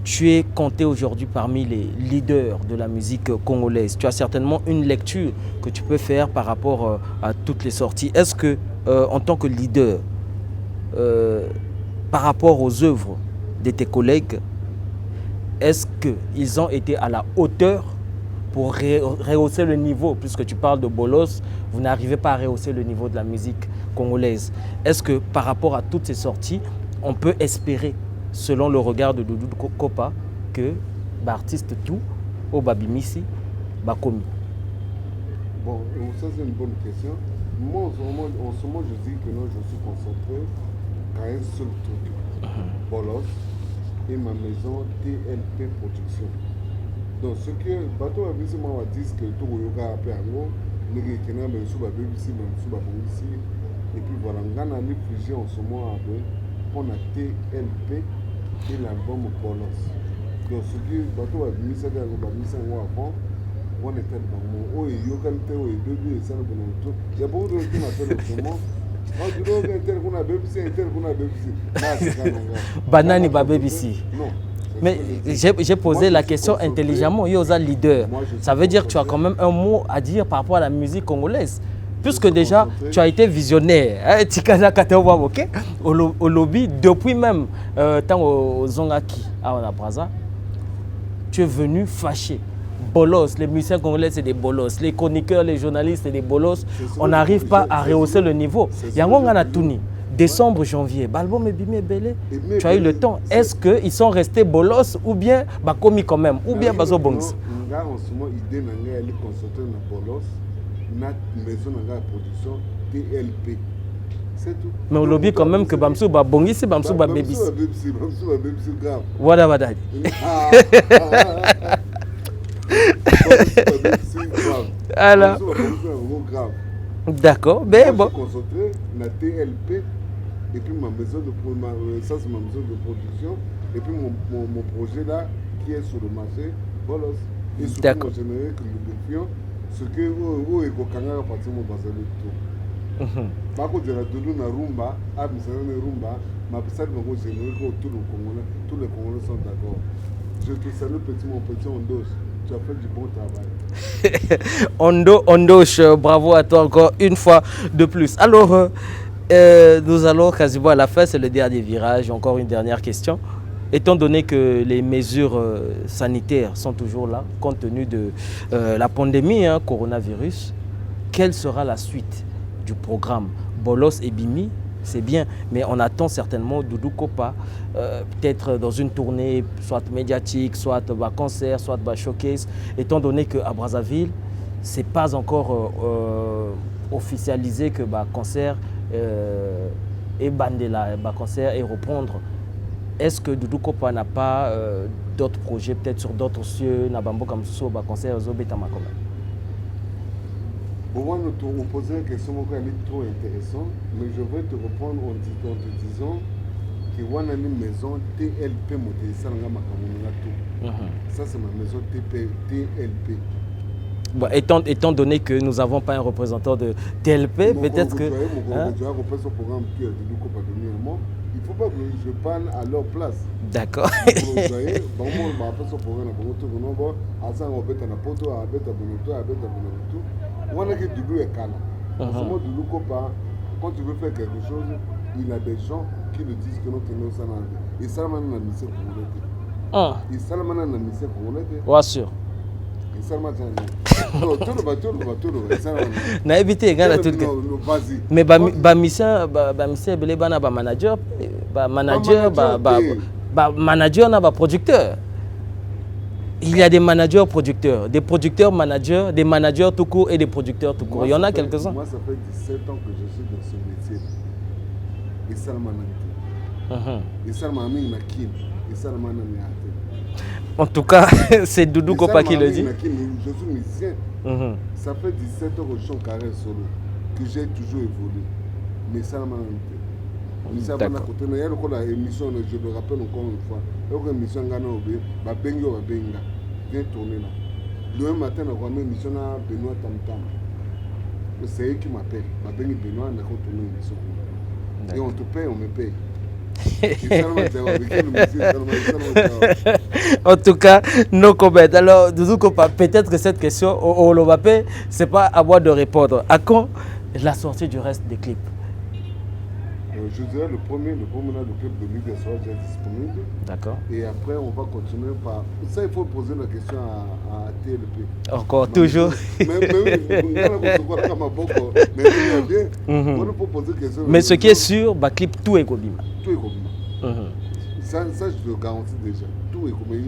Tu es compté aujourd'hui parmi les leaders de la musique congolaise. Tu as certainement une lecture que tu peux faire par rapport à toutes les sorties. Est-ce que, en tant que leader, par rapport aux œuvres de tes collègues, est-ce qu'ils ont été à la hauteur pour rehausser le niveau? Puisque tu parles de Bolos, vous n'arrivez pas à rehausser le niveau de la musique congolaise. Est-ce que par rapport à toutes ces sorties, on peut espérer, selon le regard de Doudou Kopa, que l'artiste tout au Babimisi Bakomi? Bon, ça c'est une bonne question. Moi, en ce moment, je dis que non, je suis concentré à un seul truc. Bolos et ma maison TLP Production. Donc, ce que Bato Babimisi m'a dit que tout le monde a appelé à moi, nous avons même sous Babimisi, même sous Babimisi. Et puis voilà, on a les fusées en ce moment avec. On a TLP et l'album Bolos. Donc, ce qui est mis avant, on était dans mon haut et yokanté ou et deux et ça nous tout. Il y a beaucoup de gens qui m'appellent en ce moment. Oh, tu dois être tel qu'on a BBC, tel qu'on a BBC. Banani ba BBC. Non. Mais j'ai posé la question intelligemment. Yosa leader. Ça veut dire que tu as quand même un mot à dire par rapport à la musique congolaise. puisque déjà tu as été visionnaire, hein, Tikana Katewa, ok, au lobby, depuis même tant aux Zongaki, à Braza, tu es venu fâché. Bolos, les musiciens congolais c'est des bolos, les chroniqueurs, les journalistes c'est des bolos. On n'arrive pas à rehausser le niveau. Yangonga Natuni, décembre, janvier, l'album est bimé belé. Tu as eu le temps. Est-ce qu'ils sont restés bolos ou bien commis quand même, ou bien bazo bongs? En ce moment, l'idée n'a pas été concentrée dans bolos, notre maison de production TLP. C'est tout. Mais au lobby quand même que Bamsou ba bongi c'est Bamsou ba baby. Bamsou ba baby grave. Voilà voilà. Alors. D'accord, mais bon. Concentré na TLP et puis ma maison de ça c'est ma maison de production et puis mon projet là qui est sur le marché bolos. Et surtout générer que nous défions ce que vous et Kokanga partir mon bazar tout. Par contre, la douleur na rumba, à Misano rumba, ma personne va générer que tous les Congolais sont d'accord. Je te salue mon petit Ondos. Tu as fait du bon travail. Ondoche, bravo à toi encore une fois de plus. Alors, nous allons quasiment à la fin, c'est le dernier virage. Encore une dernière question. Étant donné que les mesures sanitaires sont toujours là, compte tenu de la pandémie, coronavirus, quelle sera la suite du programme? Bolos et Bimi, c'est bien, mais on attend certainement Doudou Kopa, peut-être dans une tournée, soit médiatique, soit concert, soit showcase, étant donné qu'à Brazzaville, ce n'est pas encore officialisé que concert et Bandela, concert et reprendre. Est-ce que Doudou Kopa n'a pas d'autres projets, peut-être sur d'autres cieux, Nabambo comme ça, concert Zobetama comme ça? Pour moi, on posait une question qui est trop intéressante, mais je vais te répondre en te disant que on a une maison TLP ça c'est ma maison TLP. Bon, étant donné que nous n'avons pas un représentant de TLP, peut-être que... Il ne faut pas que je parle à leur place. D'accord. Quand tu veux faire quelque chose, il y a des gens qui le disent que non, ça n'a pas. Et ça, c'est la mission pour l'aider. Et ça, c'est la mission pour l'aider. Bien sûr. Et ça, c'est na évité gana tout mais ba mission belé bana ba manager na ba producteur. Il y a des managers producteurs, des producteurs managers, des managers tout court et des producteurs tout court. Il y en a quelques-uns. Moi, ça fait 17 ans que je suis dans ce métier. Et ça le et ça le en tout cas, c'est Doudou Kopa qui le dit. Je suis musicien. Ça fait 17 ans que je suis en carrière solo, que j'ai toujours évolué. Mais ça le d'accord. Il y a une émission, je le rappelle encore une fois. Il y a une émission qui vient tourner là. Le même matin, on a une émission à Benoît Tam. C'est eux qui m'appellent. Benoît, on a tourné une émission. Et on te paye, on me paye. En tout cas, no comment. Alors, peut-être que cette question, au Lobapé, ce n'est pas à moi de répondre. À quand la sortie du reste des clips? Je dirais le premier le clip de Ligue sera déjà disponible. D'accord. Et après, on va continuer par. Ça, il faut poser la question à TLP. Encore, toujours. Mais ce qui est sûr, clip tout est Kobima. Tout est Kobima. Ça, je le garantis déjà. Tout est Kobima.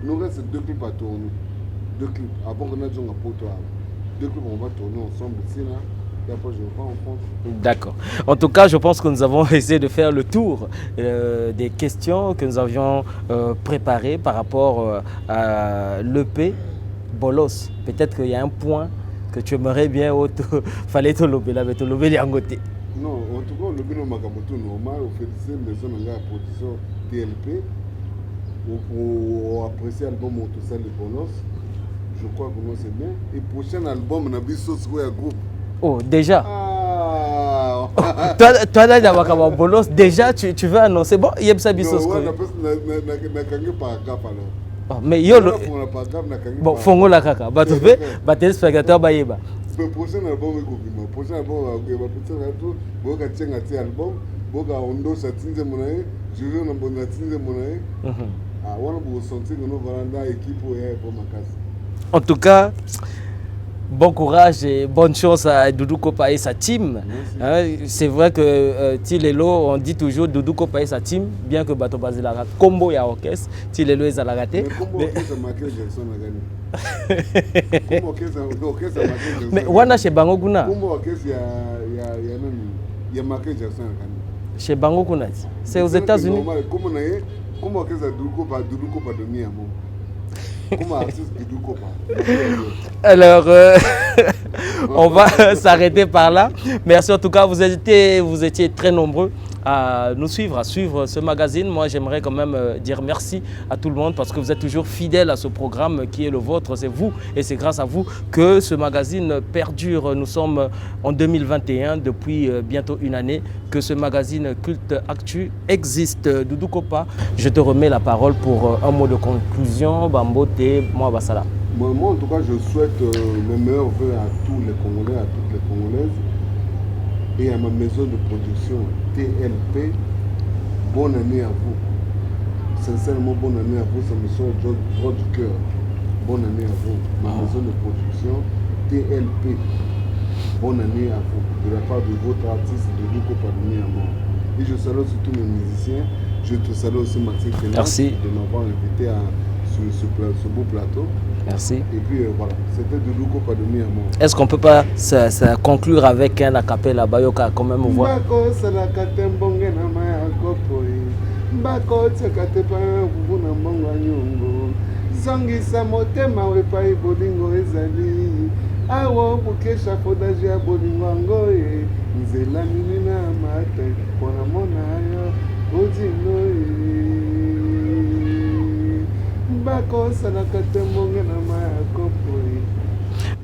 Il nous reste 2 clips à tourner. 2 clips. Avant qu'on ait un poteau. 2 clips, on va tourner ensemble ici là. D'accord. En tout cas, je pense que nous avons essayé de faire le tour des questions que nous avions préparées par rapport à l'EP Bolos. Peut-être qu'il y a un point que tu aimerais bien, fallait te lever là, mais te lever les côté. Non, en tout cas, le bino makamoto normal, on fait des maisons de la production TLP. Pour apprécier l'album tout ça, les Bolos. Je crois que moi c'est bien. Et prochain album, on a vu ce groupe. Oh, déjà. Toi là, dans Bolos, déjà, tu veux annoncer. Bon, il y a ça bisos. Mais yo bon, fongo la kaka. Bah tu fais, bah téléspectateur bah yeba. Le prochain album est coupé. Le prochain album est coupé. Boka tchenga ti album. Boka ondo satinze monae. Juro na bonda tinze monae. Ah, wana vous sentez que nous valanda équipe pour ma casse. En tout cas, bon courage et bonne chance à Doudou Kopa et sa team. C'est vrai que Tilelo, on dit toujours Doudou Kopa et sa team, bien que Bato Bazilara combo et orchestre, Tilelo est à la raté. Mais combo orchestre Michael Jackson a gagné. Combo orchestre Michael Jackson. Mais Wana chez Bango Kuna. Combo orchestre il y a Michael Jackson a gagné. Chez Bango Kuna. C'est aux États-Unis. Combo orchestre Doudou Kopa de Miamo. Alors, on va s'arrêter par là. Merci en tout cas, vous étiez très nombreux à nous suivre, à suivre ce magazine. Moi, j'aimerais quand même dire merci à tout le monde parce que vous êtes toujours fidèles à ce programme qui est le vôtre. C'est vous et c'est grâce à vous que ce magazine perdure. Nous sommes en 2021, depuis bientôt une année, que ce magazine Culte Actu existe. Doudou Kopa, je te remets la parole pour un mot de conclusion. Bambote, moi, Bassala. Moi, en tout cas, je souhaite le meilleur vœu à tous les Congolais, à toutes les Congolaises. Et à ma maison de production TLP, bonne année à vous. Sincèrement, bonne année à vous, ça me sort droit du cœur. Bonne année à vous. Ma maison de production TLP, bonne année à vous. De la part de votre artiste de Doudou Kopa de Miamo. Et je salue surtout mes musiciens. Je te salue aussi Maxime Fénat. Merci de m'avoir invité sur ce beau plateau. Merci. Et puis voilà, c'était Doudou Kopa de Miamo. Est-ce qu'on peut pas ça conclure avec un acapella Bayoka quand même voix? Mbako salakate mbonge na maya kopoi. Mbako tsakate pa vuvu na mbongo nyongo. Zongisa motema wepai bolingo ezali. Awo bukesha fodaji ya bolingo angoye. Nzela nini na mate pona mona yo ojinoye.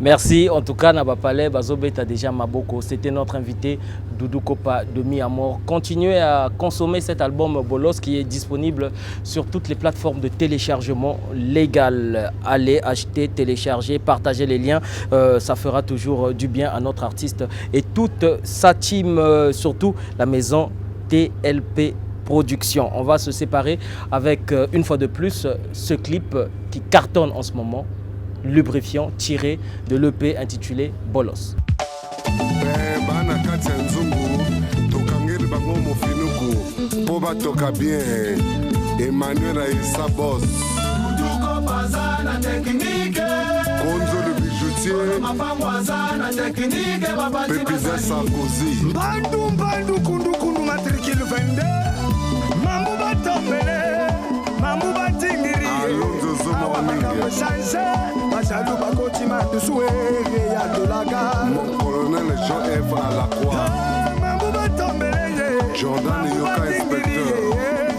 Merci, en tout cas, Nabapale, Bazobeta déjà Maboko. C'était notre invité, Doudou Kopa de Mi-Amour. Continuez à consommer cet album Bolos qui est disponible sur toutes les plateformes de téléchargement légal. Allez acheter, télécharger, partager les liens. Ça fera toujours du bien à notre artiste et toute sa team, surtout la maison TLP Production. On va se séparer avec une fois de plus ce clip qui cartonne en ce moment, Lubrifiant, tiré de l'EP intitulé Bolos. Emmanuel Aïssa Boss Konzo le bijoutier Pépisa Sarkozy Bandu kundu matricule 22 Mamou Batombele Mamou Batingiri Alonso Zomoninga Machalou Bakotima Dessoué Réa de la gare Mon colonel Jean-Ève à la croix Mamou Batombele Jordan Yoka inspecteur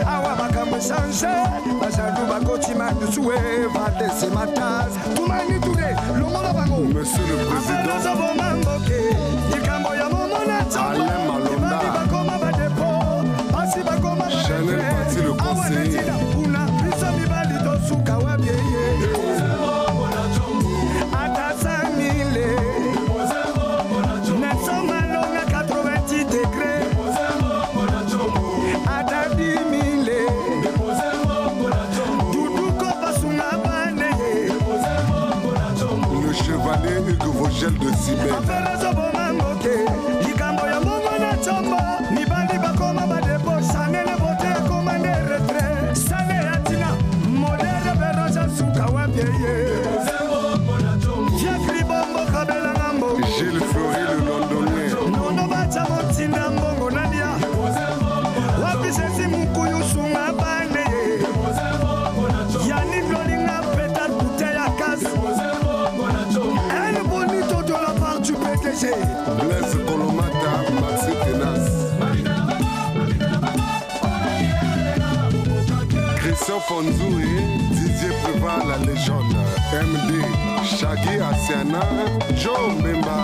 Awa Bakam Sanche Machalou Bakotima Dessoué Vatesse Matas Toumani Touré Lomola Bango Monsieur le Président Alain Malonda Chanel Bati le conseiller le chevalier Hugues Vogel de Sibène Gilles Fleury le Londonien Blaise Colomata, Maxi Tenas Christian Fonzoui, Didier Préval, la légende MD, Shaggy Asiana, Joe Mbemba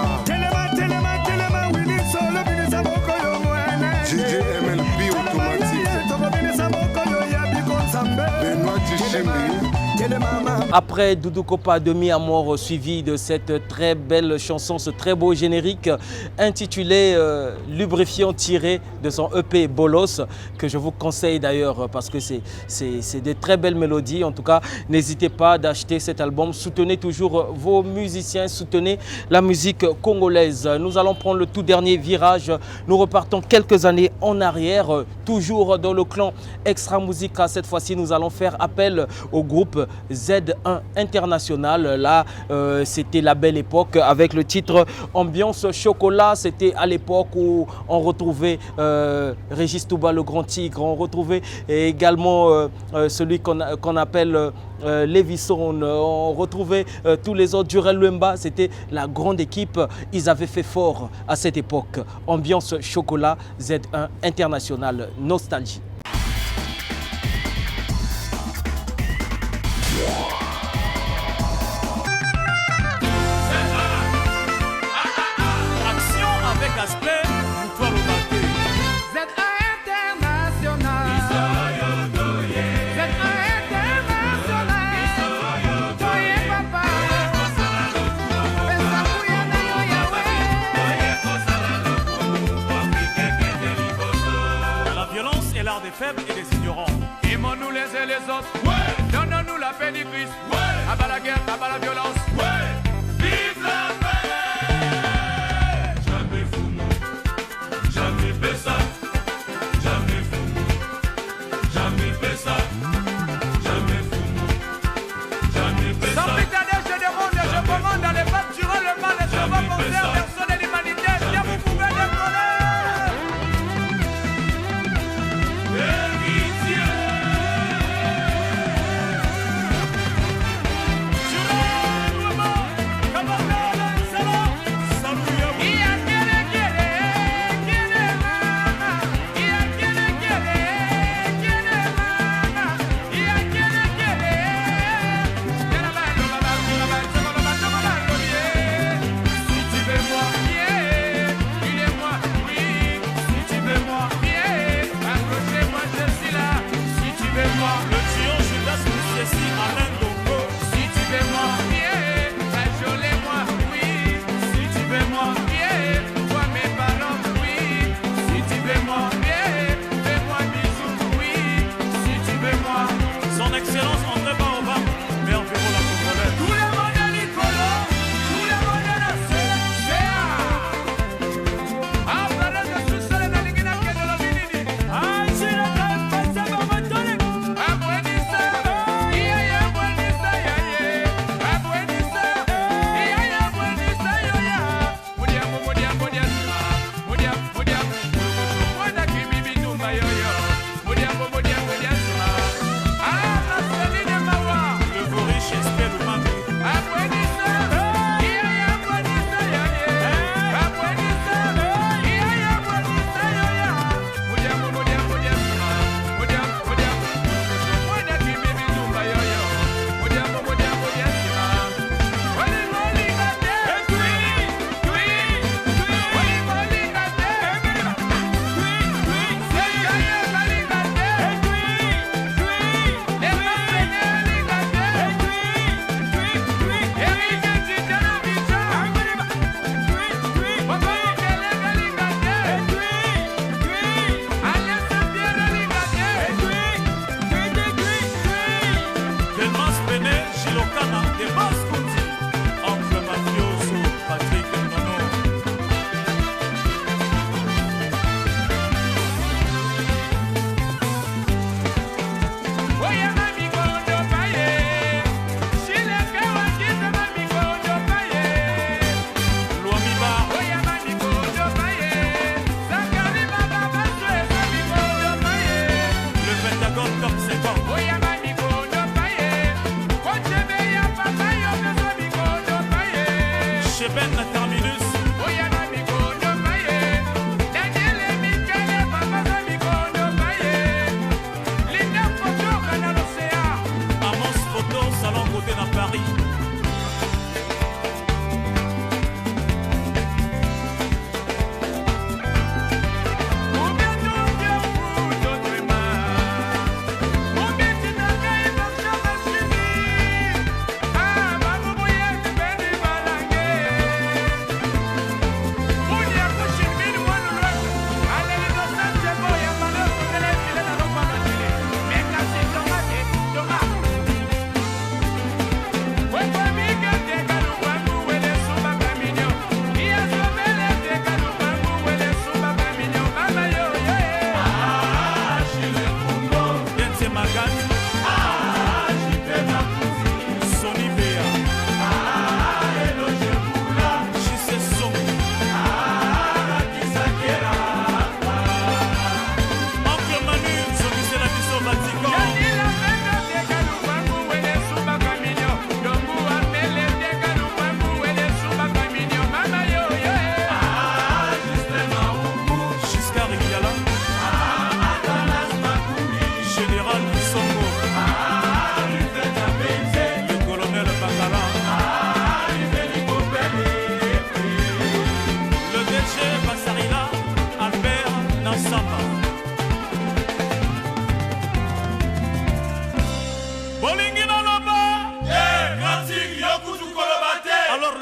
DJ MLB automatique Benoît Tichimbi Après Doudou Kopa Demi à mort, suivi de cette très belle chanson, ce très beau générique intitulé Lubrifiant, tiré de son EP Bolos, que je vous conseille d'ailleurs parce que c'est des très belles mélodies. En tout cas, n'hésitez pas d'acheter cet album. Soutenez toujours vos musiciens, soutenez la musique congolaise. Nous allons prendre le tout dernier virage. Nous repartons quelques années en arrière, toujours dans le clan Extra Musica. Cette fois-ci, nous allons faire appel au groupe Z1 International. Là, c'était la belle époque avec le titre Ambiance Chocolat. C'était à l'époque où on retrouvait Régis Touba, le grand tigre. On retrouvait également celui qu'on appelle Lévisson. On retrouvait tous les autres, Jurel Lemba. C'était la grande équipe. Ils avaient fait fort à cette époque. Ambiance Chocolat, Z1 International, nostalgie. Des faibles et des ignorants. Aimons-nous les uns les autres. Ouais. Donnons-nous la paix du Christ. Ouais. Abat la guerre, abat la violence. Ouais. Vive la paix. Jamais Fumo, jamais Pessa. Jamais Fumo, jamais Pessa. Jamais Fumo, jamais Pessa. Sans pitaner, je demande et je commande à les facturer le mal et je vais penser à personne et l'humanité. Bien vous pouvez décoller.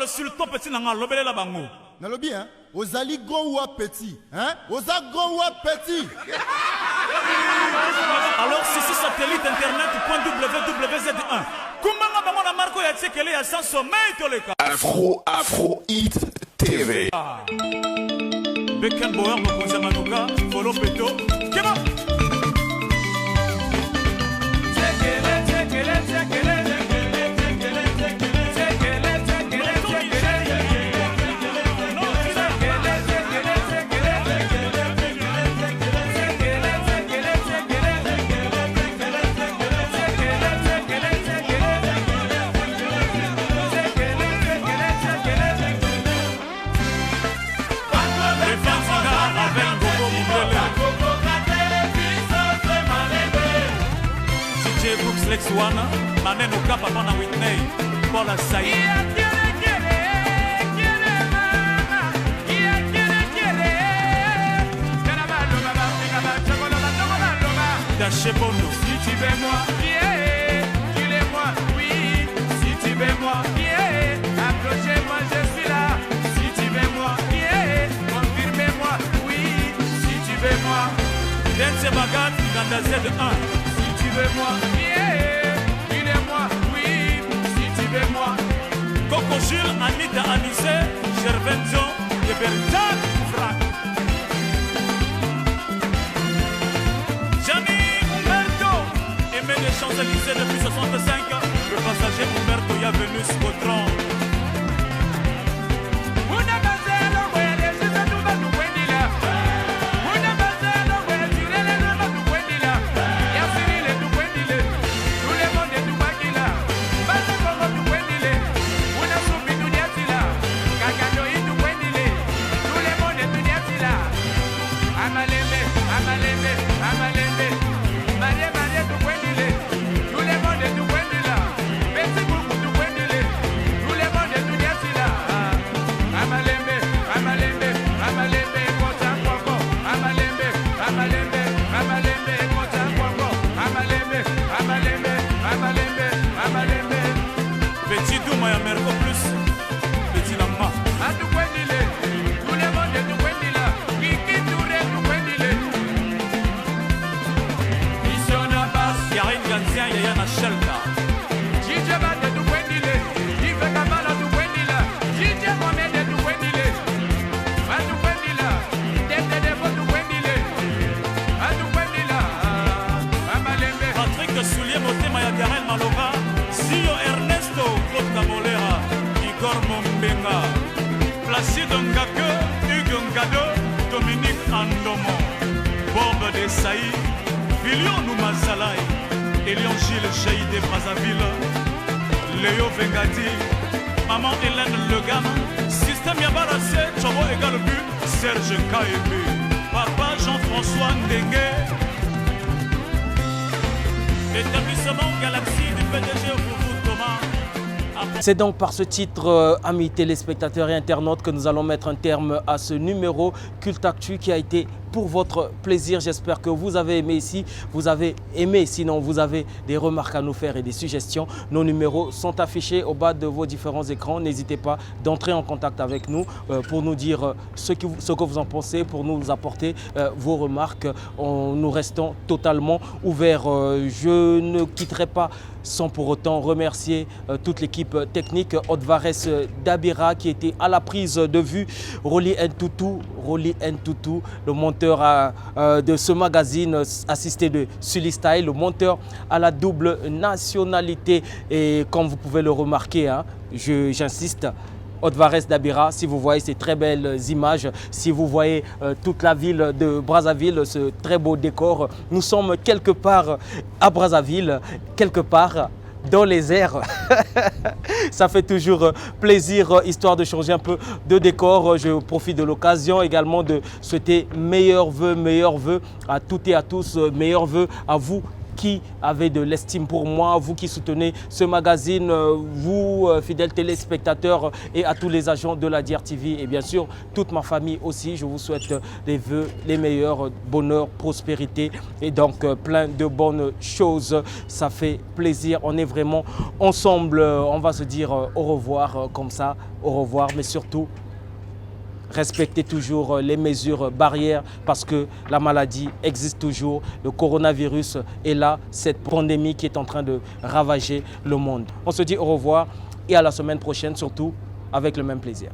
le sultan petit nanga lobele la bango. Nalobi, hein? Ozali grand ou petit? Hein? Oza grand ou petit? Alors, si c'est satellite internet.wwz1. Kumbanga bango na marco ya tsekele ya sans sommeil toleka. Afro Hit TV. Bekan Boer mokonza manuka, Folo Peto. Kema. Lex wana maneno kapa pana Whitney Paula Saïd Daché Bono. Si tu veux moi, tu l'es moi, oui. Si tu veux moi, approchez-moi, je suis là. Si tu veux moi, confirmez-moi, oui. Si tu veux moi, Dance Bagat, Ganda Z1. Si tu veux moi, tu l'es moi, oui. Si tu veux moi, Coco Jules, Anita Anissé, Gervenzo, et Bertrand Frac. Les Champs-Élysées depuis 65, le passager Humberto y a venu Scotron. Petit Douma ya Merco Plus, Petit Lama. Tout le monde est du Wendila, Kiki Touré du Wendile. Mission Abbas, Yarine Ganzien, Yayana Shelta. Jidja Bade du Wendile, Yves Kamala du Wendila, Jidja Mohamed du Wendile. Va du Wendila, Tete Devo du Wendile. Va du Wendila, Amalembe. Patrick Soulier, Motema ya Garel Malova, Zio Ernesto, Claude Camolera, Igor Mombenga, Placide Ngake, Hugo Ngado, Dominique Andomo, Bob Desailly, Filion Noumazalaï, Elion Gilles Chaïd de Brazzaville, Léo Vengati, Maman Hélène Legam, Système Yabarassé, Chobo égale but, Serge Kaebu, Papa Jean-François Ndengue, Établissement Galaxie du PDG pour vous Thomas. C'est donc par ce titre, amis téléspectateurs et internautes, que nous allons mettre un terme à ce numéro Culte Actu qui a été pour votre plaisir. J'espère que vous avez aimé ici, vous avez aimé, sinon vous avez des remarques à nous faire et des suggestions. Nos numéros sont affichés au bas de vos différents écrans. N'hésitez pas d'entrer en contact avec nous pour nous dire ce que vous en pensez, pour nous apporter vos remarques. Nous restons totalement ouverts. Je ne quitterai pas sans pour autant remercier toute l'équipe technique, Odvares Dabira qui était à la prise de vue, Rolly Ntoutou, le monteur de ce magazine assisté de Sully Style, le monteur à la double nationalité. Et comme vous pouvez le remarquer, hein, j'insiste, Odvares Dabira, si vous voyez ces très belles images, si vous voyez toute la ville de Brazzaville, ce très beau décor, nous sommes quelque part à Brazzaville, quelque part dans les airs. Ça fait toujours plaisir, histoire de changer un peu de décor. Je profite de l'occasion également de souhaiter meilleurs vœux à toutes et à tous, meilleurs vœux à vous qui avez de l'estime pour moi, vous qui soutenez ce magazine, vous, fidèles téléspectateurs et à tous les agents de la DRTV et bien sûr toute ma famille aussi. Je vous souhaite des vœux les meilleurs, bonheur, prospérité et donc plein de bonnes choses. Ça fait plaisir, on est vraiment ensemble. On va se dire au revoir comme ça, au revoir, mais surtout respectez toujours les mesures barrières parce que la maladie existe toujours. Le coronavirus est là, cette pandémie qui est en train de ravager le monde. On se dit au revoir et à la semaine prochaine, surtout avec le même plaisir.